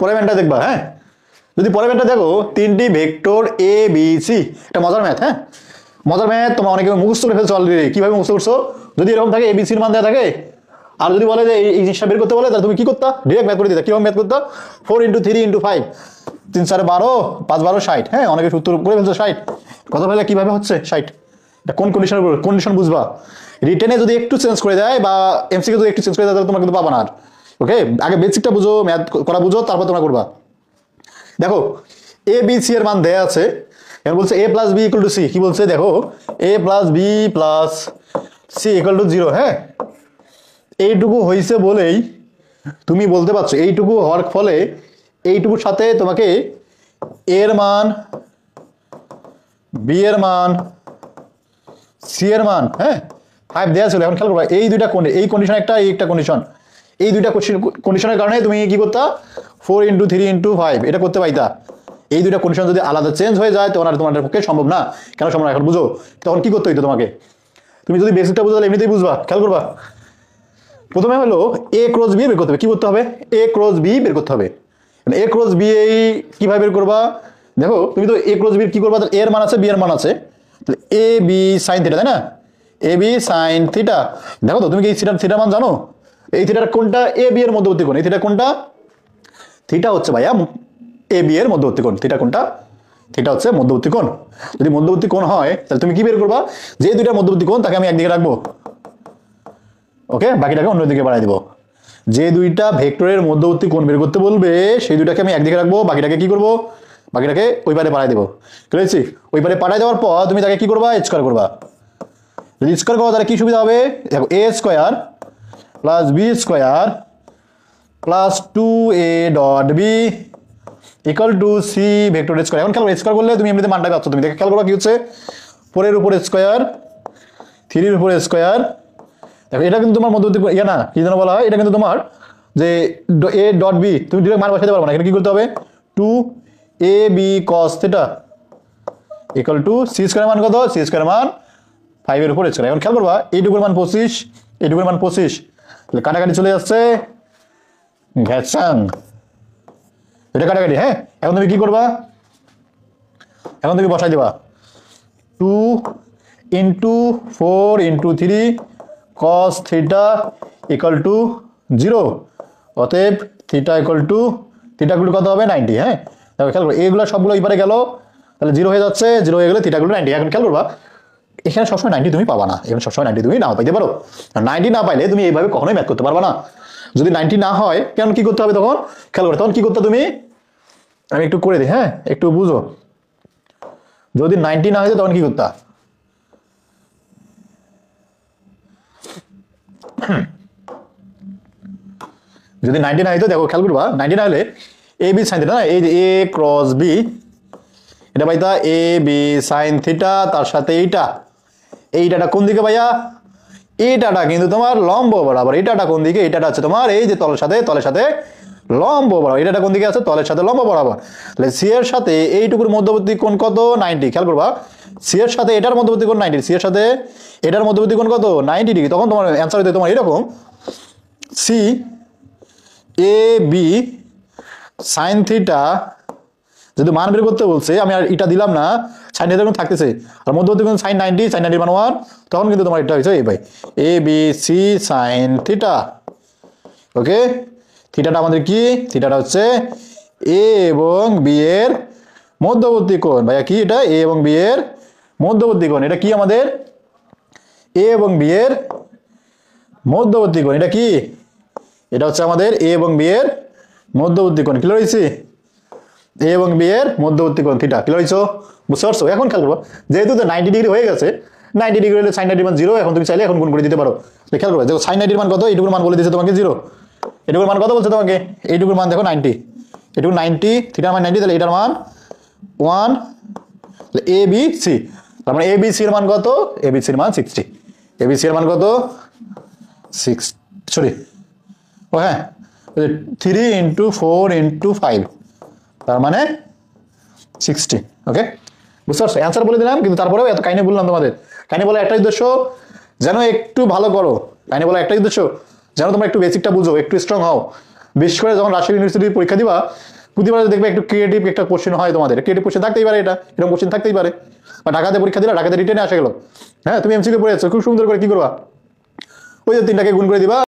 পরের ম্যানটা দেখবা। হ্যাঁ, যদি পরের ম্যানটা দেখো, তিনটি ভেক্টর এ বি সি, এটা মজার ম্যাথ। হ্যাঁ, মজার ম্যাথ, তোমার অনেকে মুখস্থ করে ফেলছো অলরেডি। কিভাবে মুখস্থ করছো? যদি এরকম থাকে, এ বি সির মান দেওয়া থাকে, আর যদি বলে যে এই জিনিসটা বের করতে বলে, তাহলে তুমি কি করতা? ডিরেক্ট ম্যাথ করে দিতা। কিভাবে ম্যাথ করতা? 4 × 3 × 5, 3 4 12, 5 12 60। হ্যাঁ, অনেকে সূত্র করে ফেলছো 60। কথা বলে কিভাবে হচ্ছে 60? এটা কোন কন্ডিশনের উপর? কন্ডিশন বুঝবা। রিটেনে যদি একটু চেঞ্জ করে দেয় বা এমসিকে যদি একটু চেঞ্জ করে দেয়, তাহলে তোমরা কিন্তু পাবা না আর। ওকে, আগে বেসিকটা বুঝো, ম্যাথ করা বুঝো, তারপর তোমরা করবা। দেখো, এ বি সি এর মান দেয়া আছে। এখন বলছে a + b = c। কি বলছে দেখো, a + b + c = 0। হ্যাঁ, এইটুকু হয়েছে বলেই তুমি বলতে পারছো, এইটুকু হওয়ার ফলে এইটুকুর সাথে তোমাকে এর মান, বি এর মান, সি এর মান, হ্যাঁ 5 দেওয়া ছিল। এখন খেয়াল করবা, এই দুইটা এই কন্ডিশন একটা, এই একটা কন্ডিশন, এই দুইটা কন্ডিশনের কারণে তুমি কি করতা? 4 × 3 × 5 এটা করতে পাইতা। এই দুইটা কন্ডিশন যদি আলাদা চেঞ্জ হয়ে যায়, তখন আর তোমাদের পক্ষে সম্ভব না। কেন সম্ভব না এখন বুঝো। তখন কি করতে হইতো তোমাকে? তুমি যদি বেসিকটা বুঝো, এমনিতেই বুঝবা। খেয়াল করবা, প্রথমে হলো a × b বের করতে হবে। কি করতে হবে? a × b বের করতে হবে। a × b এই কিভাবে বের করবা? দেখো, তুমি তো a × b কি করবা? এর মান আছে, b এর মান আছে, এ বি sin θ, তাই না? A B sin θ। দেখো তো, তুমি কি থিটার মান জানো? এই থিটার কোনটা? এ বি এর মধ্যবর্তী কোণ। এই থিটা কোনটা? থিটা হচ্ছে ভাইয়া এ বি এর মধ্যবর্তী কোণ। থিটা কোনটা? থিটা হচ্ছে মধ্যবর্তী কোণ। যদি মধ্যবর্তী কোণ হয়, তাহলে তুমি কি বের করবা? যে দুইটা মধ্যবর্তী কোণ, তাকে আমি একদিকে রাখবো, ওকে, বাকিটাকে অন্যদিকে বাড়াই দিব। যে দুইটা ভেক্টরের মধ্যবর্তী কোণ বের করতে বলবে, সেই দুইটাকে আমি একদিকে রাখবো, বাকিটাকে কি করব? বাকিটাকে ওই পারে বাড়াই দেবো। বুঝেছি? ওই পারে পাঠাই দেওয়ার পর তুমি তাকে কি করবা? স্কয়ার করবা। যদি স্কয়ার করো, তাহলে কি সুবিধা হবে? দেখো, a² + b² + 2a.b = c ভেক্টরের স্কয়ার। এখন খেয়াল করো, স্কয়ার করলে তুমি এমনিতে মানটা পাচ্ছ। তুমি দেখে খেয়াল করবা কি হচ্ছে? 4 এর উপরে স্কয়ার, 3 এর উপরে স্কয়ার। দেখো, এটা কিন্তু তোমার মধ্যবর্তী ইয়া না, কি যেন বলা হয়, এটা কিন্তু তোমার যে a.b, তুমি ডিরেক্ট মান বসাইতে পারবে না। এখানে কি করতে হবে? 2ab cos θ = c² মান কত? c² মান 5 এর উপরে স্কয়ার। এখন খেয়াল করবা, এইটুকুর মান 25, এইটুকুর মান 25, তাহলে কাটাকাটি চলে যাচ্ছে, ঘ্যাচাং, এটা কাটাকাটি। হ্যাঁ, এখন তুমি কি করবা? এখন তুমি বসাই দিবা 2 × 4 × 3 cos θ = 0। অতএব θ = কত হবে? 90। হ্যাঁ, দেখো খেয়াল করো, এগুলো সবগুলো এবারে গেল, তাহলে 0 হয়ে যাচ্ছে, 0 হয়ে গেলে θ = 90। এখন খেয়াল করবা, এখানে সবসময় 90 তুমি পাবা না। এখানে সবসময় 90 তুমি নাও পাইতে পারো। 90 না পাইলে তুমি এইভাবে কখনোই ম্যাথ করতে পারবা না। যদি 90 না হয়, কেন কি করতে হবে তখন? খেয়াল করো, তখন কি করতে তুমি? আমি একটু করে দিই, হ্যাঁ, একটু বুঝো। যদি 90 না হয়েছে, তখন কি করতে? যদি 90 না হইতো, দেখো খেয়াল করবা, 90 না হলে এ বি sin θ না, এই যে a × b, এটা পাইতা এ বি sin θ, তার সাথে এইটাটা কোন দিকে ভাইয়া? এইটাটা কিন্তু তোমার লম্ব বরাবর। এইটাটা কোন দিকে? এইটাটা হচ্ছে তোমার এই যে তলের সাথে লম্ব বরাবর। এইটাটা কোন দিকে আছে? তলের সাথে লম্ব বরাবর। তাহলে সি এর সাথে এইটুকুর মধ্যবর্তী কোণ কত? 90। খেয়াল করবা, সি এর সাথে এটার মধ্যবর্তী কোণ 90, সি এর সাথে এটার মধ্যবর্তী কোণ কত? 90 ডিগ্রি। তখন তোমার অ্যান্সার হইতে তোমার এরকম, সি এ বি sin θ, যদি মান বের করতে বলছে, আমি আর এটা দিলাম না, sin θ যখন থাকতেছে, আর মধ্যবর্তী কোণ sin 90, sin 90 মান 1, তখন কিন্তু তোমার এটা হয়েছে এই ভাই এ বি সি sin θ। ওকে, থিটাটা আমাদের কি? থিটাটা হচ্ছে এ এবং বি এর মধ্যবর্তী কোণ। ভাইয়া কি এটা? এ এবং বি এর মধ্যবর্তী কোণ। এটা কি আমাদের? এ এবং বি এর মধ্যবর্তী কোণ। এটা কি? এটা হচ্ছে আমাদের এ এবং বি এর মধ্যবর্তী কোণ। ক্লিয়ার হয়েছে? এ এবং বি এর মধ্যবর্তী কোণ থিটা। ক্লিয়ার হয়েছে? বুঝতে পারছো? এখন খেয়াল করবো, যেহেতু 90 ডিগ্রি হয়ে গেছে, 90 ডিগ্রি হলে sin 90 মান 0। এখন তুমি চাইলে এখন গুণ করে দিতে পারো। খেয়াল করবে, দেখো sin 90 মান কত? এইটুকুর মান বলে দিয়েছে তোমাকে 0। এটুকুর মান কত বলছে তোমাকে? এইটুকুর মান দেখো 90, এটুকু 90, থিটার মান 90, তাহলে এটার মান 1, তাহলে এ বি সি। তার মানে এ বি সি এর মান কত? এ বি সি এর মান 60। এ বি সি এর মান কত? 6, সরি, ও হ্যাঁ, 3 × 4 × 5, তার মানে 60। ওকে, বুঝতে পারছো? অ্যান্সার বলে দিলাম, কিন্তু তারপরেও এত কাহিনী বললাম তোমাদের। কাহিনী বলার একটাই উদ্দেশ্য, যেন একটু ভালো করো। কাহিনী বলার একটাই উদ্দেশ্য, যেন তোমরা একটু বেসিকটা বুঝো, একটু স্ট্রং হও। বিশেষ করে যখন রাজশাহী ইউনিভার্সিটি পরীক্ষা দিবা, প্রতিবার দেখবে একটু ক্রিয়েটিভ একটা কোশ্চেন হয় তোমাদের, ক্রিয়েটিভ কোশ্চেন থাকতেই পারে, এটা এরকম কোশ্চেন থাকতেই পারে। বা ঢাকাতে পরীক্ষা দিলা, ঢাকাতে রিটেনে আসে গেল, হ্যাঁ তুমি এমসিকিউ পড়ে যাচ্ছ, খুব সুন্দর করে কি করবা, ওই যে 3টাকে গুণ করে দিবা